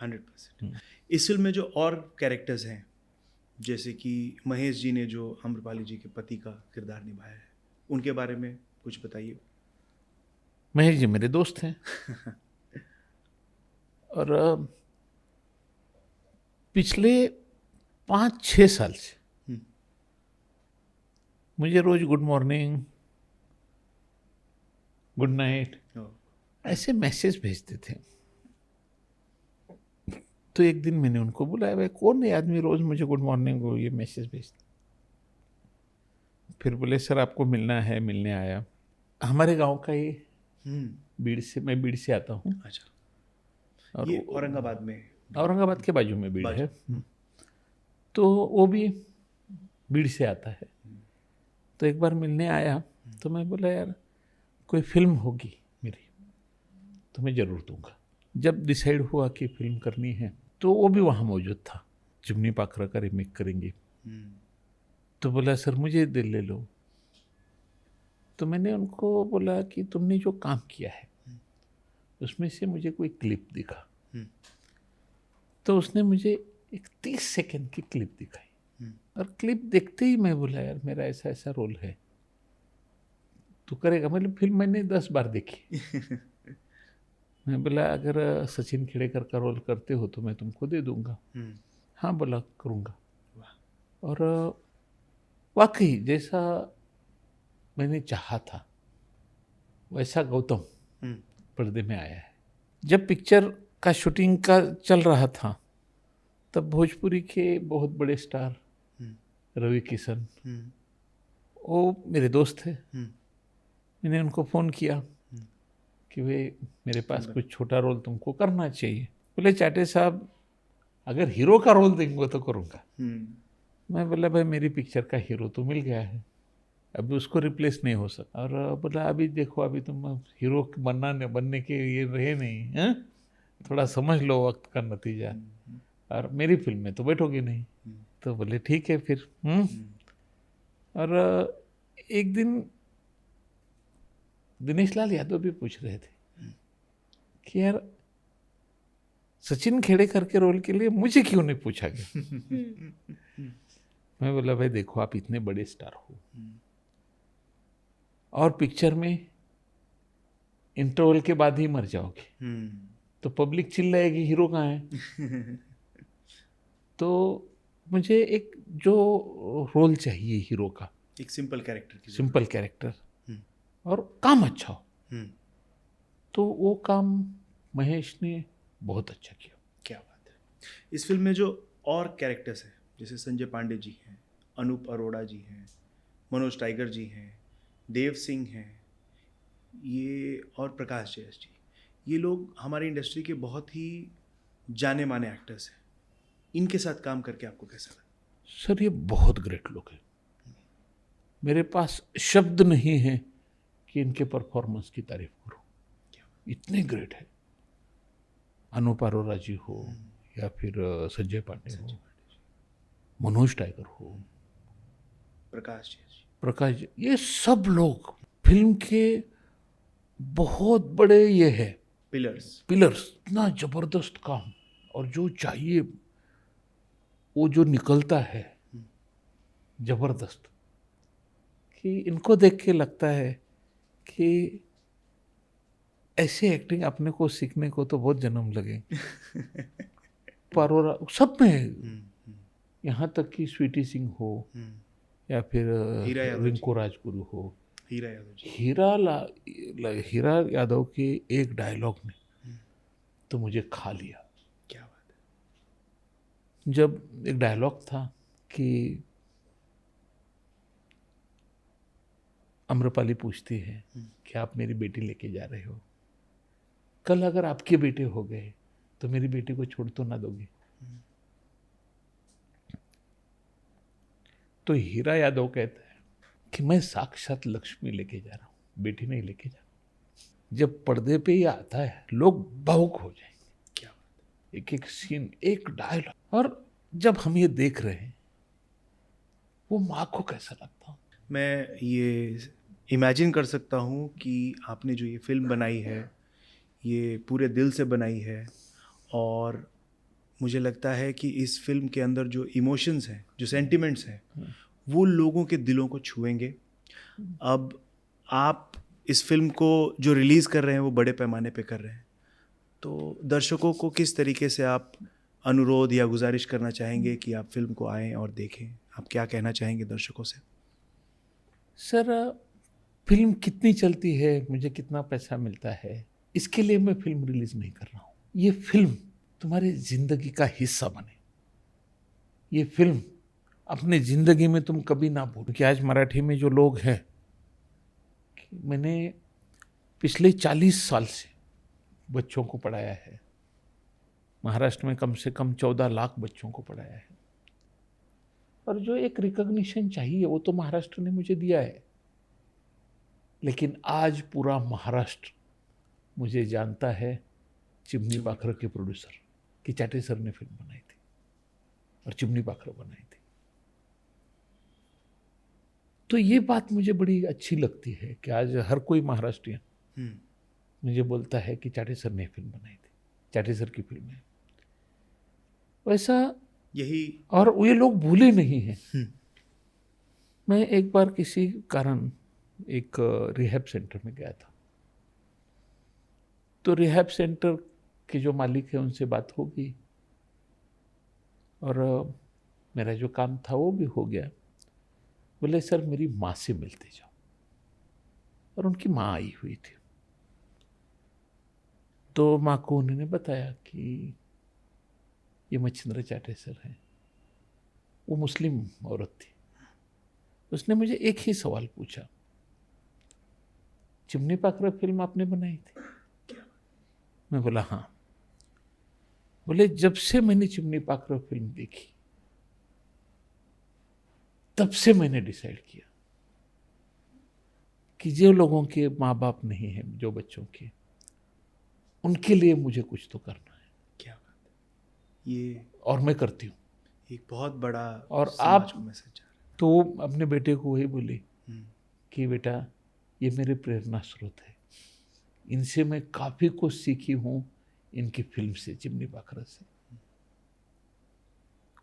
100%। इस फिल्म में जो और कैरेक्टर्स हैं, जैसे कि महेश जी ने जो आम्रपाली जी के पति का किरदार निभाया है, उनके बारे में कुछ बताइए। महेश जी मेरे दोस्त हैं। और पिछले 5-6 साल से मुझे रोज गुड मॉर्निंग, गुड नाइट ऐसे मैसेज भेजते थे। तो एक दिन मैंने उनको बुलाया, भाई कौन है आदमी रोज मुझे गुड मॉर्निंग को ये मैसेज भेजता? फिर बोले सर आपको मिलना है, मिलने आया। हमारे गांव का ये बीड़ से, मैं बीड़ से आता हूँ। अच्छा, और ये औरंगाबाद में? औरंगाबाद के बाजू में बीड़ है। तो वो भी बीड़ से आता है। तो एक बार मिलने आया, तो मैं बोला यार कोई फिल्म होगी मेरी तो मैं ज़रूर दूंगा। जब डिसाइड हुआ कि फिल्म करनी है तो वो भी वहाँ मौजूद था। चिमनी पाखरा का रिमेक करेंगे। तो बोला सर मुझे दिल ले लो। तो मैंने उनको बोला कि तुमने जो काम किया है उसमें से मुझे कोई क्लिप दिखा। तो उसने मुझे एक 30 सेकंड की क्लिप दिखाई, और क्लिप देखते ही मैं बोला यार मेरा ऐसा ऐसा रोल है, तू करेगा? मतलब फिल्म मैंने 10 बार देखी। मैं बोला अगर सचिन खेड़ेकर का रोल करते हो तो मैं तुमको दे दूंगा। हाँ बोला करूँगा। और वाकई जैसा मैंने चाहा था वैसा गौतम पर्दे में आया है। जब पिक्चर का शूटिंग का चल रहा था तब भोजपुरी के बहुत बड़े स्टार रवि किशन, वो मेरे दोस्त थे। मैंने उनको फ़ोन किया कि वे मेरे पास कुछ छोटा रोल तुमको करना चाहिए। बोले चाटे साहब अगर हीरो का रोल देंगे तो करूँगा। मैं बोला भाई मेरी पिक्चर का हीरो तो मिल गया है, अभी उसको रिप्लेस नहीं हो सकता। और बोला अभी देखो अभी तुम हीरो बनने के ये रहे नहीं हैं, थोड़ा समझ लो वक्त का नतीजा, और मेरी फिल्म में तो बैठोगे नहीं। तो बोले ठीक है फिर। और एक दिन दिनेश लाल यादव भी पूछ रहे थे कि यार सचिन खेड़ेकर के रोल के लिए मुझे क्यों नहीं पूछा गया। मैं बोला भाई देखो आप इतने बड़े स्टार हो और पिक्चर में इंटरवल के बाद ही मर जाओगे तो पब्लिक चिल्लाएगी हीरो कहाँ है। तो मुझे एक जो रोल चाहिए हीरो का, एक सिंपल कैरेक्टर की, सिंपल कैरेक्टर और काम अच्छा हो, तो वो काम महेश ने बहुत अच्छा किया। क्या बात है। इस फिल्म में जो और कैरेक्टर्स हैं जैसे संजय पांडे जी हैं, अनूप अरोड़ा जी हैं, मनोज टाइगर जी हैं, देव सिंह हैं, ये और प्रकाश जयस जी, ये लोग हमारी इंडस्ट्री के बहुत ही जाने माने एक्टर्स हैं। इनके साथ काम करके आपको कैसा लगा? सर ये बहुत ग्रेट लोग हैं, मेरे पास शब्द नहीं है कि इनके परफॉर्मेंस की तारीफ करूं, इतने ग्रेट है। अनूप अरोरा जी हो या फिर संजय पांडे हो, मनोज टाइगर हो, प्रकाश जी, ये सब लोग फिल्म के बहुत बड़े ये है पिलर्स। इतना जबरदस्त काम, और जो चाहिए वो जो निकलता है जबरदस्त, कि इनको देख के लगता है कि ऐसे एक्टिंग अपने को सीखने को तो बहुत जन्म लगे। पारोरा सब में, यहाँ तक कि स्वीटी सिंह हो या फिर रिंकू राजगुरु हो, हीरा यादव के एक डायलॉग ने तो मुझे खा लिया। क्या बात है। जब एक डायलॉग था कि अम्रपाली पूछती है कि आप मेरी बेटी लेके जा रहे हो, कल अगर आपके बेटे हो गए तो मेरी बेटी को छोड़ तो ना दोगे? तो हीरा यादव कहता है कि मैं साक्षात लक्ष्मी लेके जा रहा हूँ, बेटी नहीं लेके जा रहा। जब पर्दे पे ये आता है लोग भावुक हो जाएंगे। क्या बात। एक एक सीन, एक डायलॉग, और जब हम ये देख रहे हैं वो माँ को कैसा लगता है। मैं ये इमेजिन कर सकता हूँ कि आपने जो ये फिल्म बनाई है ये पूरे दिल से बनाई है, और मुझे लगता है कि इस फिल्म के अंदर जो इमोशंस हैं, जो सेंटिमेंट्स हैं, वो लोगों के दिलों को छुएंगे। अब आप इस फिल्म को जो रिलीज़ कर रहे हैं वो बड़े पैमाने पे कर रहे हैं, तो दर्शकों को किस तरीके से आप अनुरोध या गुजारिश करना चाहेंगे कि आप फिल्म को आएँ और देखें? आप क्या कहना चाहेंगे दर्शकों से? सर फिल्म कितनी चलती है, मुझे कितना पैसा मिलता है, इसके लिए मैं फिल्म रिलीज नहीं कर रहा हूँ। ये फिल्म तुम्हारी जिंदगी का हिस्सा बने, ये फिल्म अपने जिंदगी में तुम कभी ना भूलो। कि आज मराठी में जो लोग हैं, मैंने पिछले 40 साल से बच्चों को पढ़ाया है, महाराष्ट्र में कम से कम 14 लाख बच्चों को पढ़ाया है, और जो एक रिकॉग्निशन चाहिए वो तो महाराष्ट्र ने मुझे दिया है। लेकिन आज पूरा महाराष्ट्र मुझे जानता है चिमनी पाखर के प्रोड्यूसर, कि चाटे सर ने फिल्म बनाई थी और चिमनी पाखर बनाई थी। तो ये बात मुझे बड़ी अच्छी लगती है कि आज हर कोई महाराष्ट्रियन मुझे बोलता है कि चाटे सर ने फिल्म बनाई थी, चाटे सर की फिल्म है। वैसा यही, और ये लोग भूले नहीं हैं। मैं एक बार किसी कारण एक रिहैब सेंटर में गया था, तो रिहैब सेंटर के जो मालिक है उनसे बात हो गई, और मेरा जो काम था वो भी हो गया। बोले सर मेरी माँ से मिलते जाओ, और उनकी माँ आई हुई थी। तो माँ को उन्होंने बताया कि ये मच्छिंद्र चाटे सर हैं। वो मुस्लिम औरत थी। उसने मुझे एक ही सवाल पूछा, चिमनी पाखर फिल्म आपने बनाई थी? मैं बोला हाँ। बोले जब से मैंने चिमनी पाखर फिल्म देखी तब से मैंने डिसाइड किया कि जो लोगों के माँ बाप नहीं है, जो बच्चों के, उनके लिए मुझे कुछ तो करना है। क्या बात है। ये, और मैं करती हूँ, एक बहुत बड़ा और आप मैसेज। तो वो अपने बेटे को वही बोली कि बेटा ये मेरे प्रेरणा स्रोत है, इनसे मैं काफ़ी कुछ सीखी हूँ, इनकी फिल्म से, चिमनी पाखर से।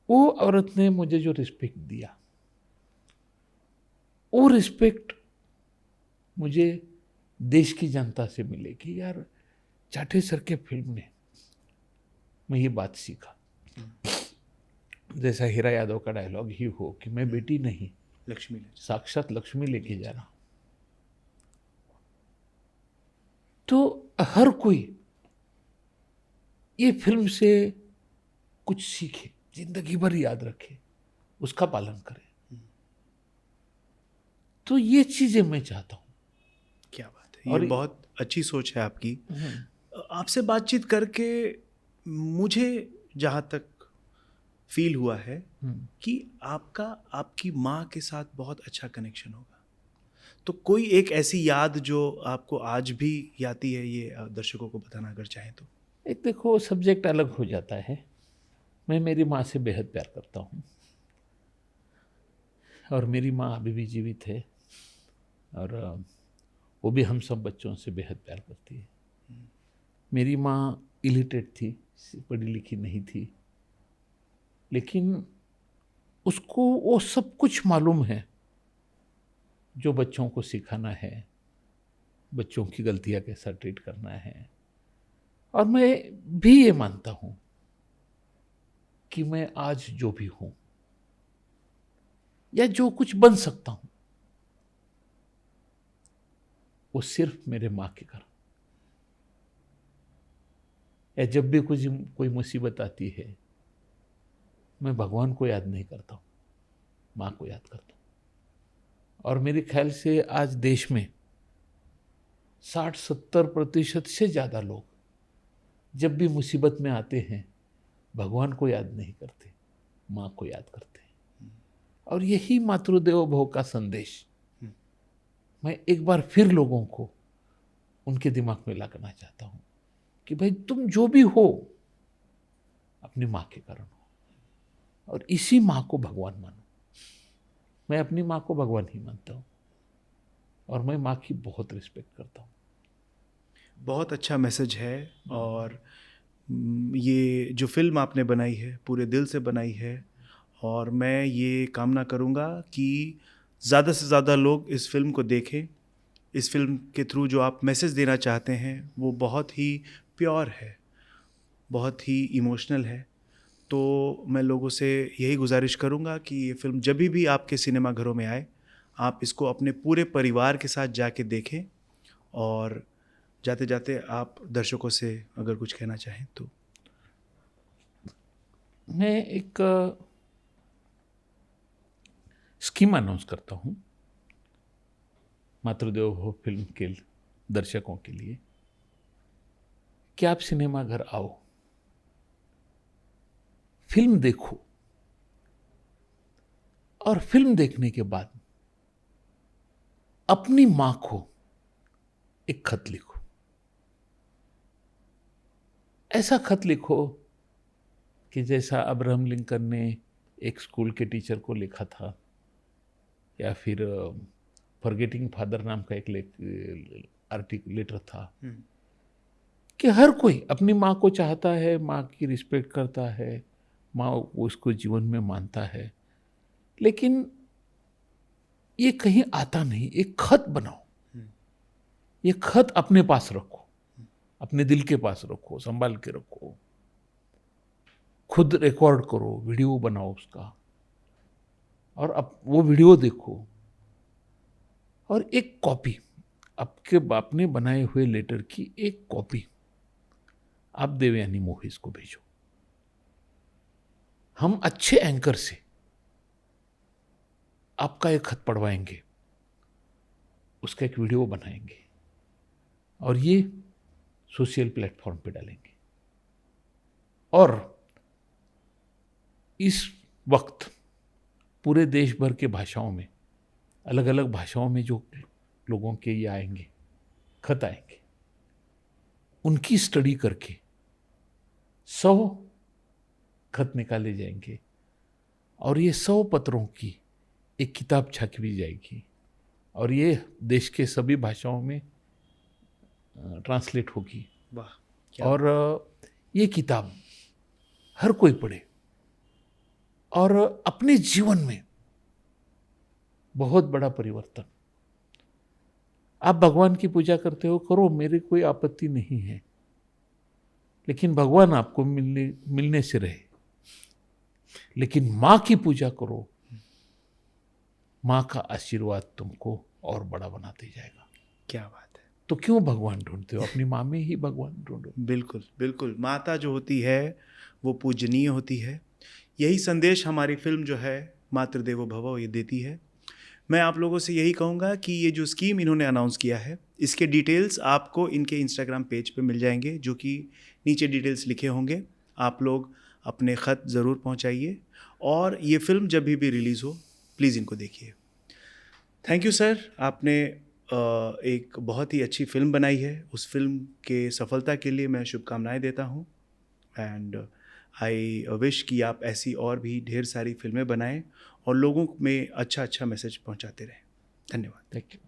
वो औरत ने मुझे जो रिस्पेक्ट दिया, वो रिस्पेक्ट मुझे देश की जनता से मिले कि यार चाटे सर के फिल्म ने मैं ये बात सीखा। जैसा हीरा यादव का डायलॉग ही हो कि मैं बेटी नहीं, लक्ष्मी, साक्षात लक्ष्मी लेके जा रहा हूं। तो हर कोई ये फिल्म से कुछ सीखे, जिंदगी भर याद रखे, उसका पालन करे। तो ये चीजें मैं चाहता हूं। क्या बात है, ये बहुत अच्छी सोच है आपकी। आपसे बातचीत करके मुझे जहाँ तक फील हुआ है कि आपकी माँ के साथ बहुत अच्छा कनेक्शन होगा। तो कोई एक ऐसी याद जो आपको आज भी आती है, ये दर्शकों को बताना अगर चाहें तो। एक देखो, सब्जेक्ट अलग हो जाता है। मैं मेरी माँ से बेहद प्यार करता हूँ और मेरी माँ अभी भी जीवित है और वो भी हम सब बच्चों से बेहद प्यार करती है। मेरी माँ इलिटरेट थी, पढ़ी लिखी नहीं थी, लेकिन उसको वो सब कुछ मालूम है जो बच्चों को सिखाना है, बच्चों की गलतियाँ कैसा ट्रीट करना है। और मैं भी ये मानता हूँ कि मैं आज जो भी हूँ या जो कुछ बन सकता हूँ वो सिर्फ मेरे माँ के कारण। या जब भी कोई मुसीबत आती है, मैं भगवान को याद नहीं करता हूँ, माँ को याद करता हूँ। और मेरे ख्याल से आज देश में 60-70% से ज़्यादा लोग जब भी मुसीबत में आते हैं भगवान को याद नहीं करते, माँ को याद करते हैं। और यही मातृदेवो भव का संदेश मैं एक बार फिर लोगों को उनके दिमाग में लगाना चाहता हूँ कि भाई तुम जो भी हो अपनी माँ के कारण हो और इसी माँ को भगवान मानो। मैं अपनी माँ को भगवान ही मानता हूँ और मैं माँ की बहुत रिस्पेक्ट करता हूँ। बहुत अच्छा मैसेज है। और ये जो फिल्म आपने बनाई है पूरे दिल से बनाई है, और मैं ये कामना करूँगा कि ज़्यादा से ज़्यादा लोग इस फिल्म को देखें। इस फिल्म के थ्रू जो आप मैसेज देना चाहते हैं वो बहुत ही प्योर है, बहुत ही इमोशनल है। तो मैं लोगों से यही गुजारिश करूँगा कि ये फिल्म जब भी आपके सिनेमा घरों में आए, आप इसको अपने पूरे परिवार के साथ जाके देखें। और जाते जाते आप दर्शकों से अगर कुछ कहना चाहें तो। मैं एक स्कीम अनाउंस करता हूँ मातृदेवो भव फिल्म के दर्शकों के लिए कि आप सिनेमा घर आओ, फिल्म देखो और फिल्म देखने के बाद अपनी माँ को एक खत लिखो। ऐसा खत लिखो कि जैसा अब्राहम लिंकन ने एक स्कूल के टीचर को लिखा था, या फिर फॉरगेटिंग फादर नाम का एक लेटर था कि हर कोई अपनी माँ को चाहता है, माँ की रिस्पेक्ट करता है, माँ उसको जीवन में मानता है, लेकिन ये कहीं आता नहीं। एक खत बनाओ, ये खत अपने पास रखो, अपने दिल के पास रखो, संभाल के रखो, खुद रिकॉर्ड करो, वीडियो बनाओ उसका, और अब वो वीडियो देखो और एक कॉपी आपने बनाए हुए लेटर की एक कॉपी आप देवयानी मोहिस को भेजो। हम अच्छे एंकर से आपका एक खत पढ़वाएंगे, उसका एक वीडियो बनाएंगे और ये सोशल प्लेटफॉर्म पे डालेंगे। और इस वक्त पूरे देश भर के भाषाओं में, अलग अलग भाषाओं में जो लोगों के ये आएंगे, खत आएंगे, उनकी स्टडी करके 100 खत निकाले जाएंगे और ये 100 पत्रों की एक किताब छपी जाएगी और ये देश के सभी भाषाओं में ट्रांसलेट होगी। वाह। और ये किताब हर कोई पढ़े और अपने जीवन में बहुत बड़ा परिवर्तन। आप भगवान की पूजा करते हो, करो, मेरी कोई आपत्ति नहीं है, लेकिन भगवान आपको मिलने से रहे। लेकिन माँ की पूजा करो, माँ का आशीर्वाद तुमको और बड़ा बनाते जाएगा। क्या बात है। तो क्यों भगवान ढूंढते हो? अपनी माँ में ही भगवान ढूंढो। बिल्कुल बिल्कुल। माता जो होती है वो पूजनीय होती है। यही संदेश हमारी फिल्म जो है मातृदेवो भव ये देती है। मैं आप लोगों से यही कहूँगा कि ये जो स्कीम इन्होंने अनाउंस किया है, इसके डिटेल्स आपको इनके इंस्टाग्राम पेज पे मिल जाएंगे, जो कि नीचे डिटेल्स लिखे होंगे। आप लोग अपने ख़त ज़रूर पहुंचाइए, और ये फ़िल्म जब भी रिलीज़ हो प्लीज़ इनको देखिए। थैंक यू सर, आपने एक बहुत ही अच्छी फ़िल्म बनाई है। उस फ़िल्म के सफलता के लिए मैं शुभकामनाएं देता हूँ, एंड आई विश कि आप ऐसी और भी ढेर सारी फ़िल्में बनाएं और लोगों में अच्छा अच्छा मैसेज पहुंचाते रहें। धन्यवाद। Thank you.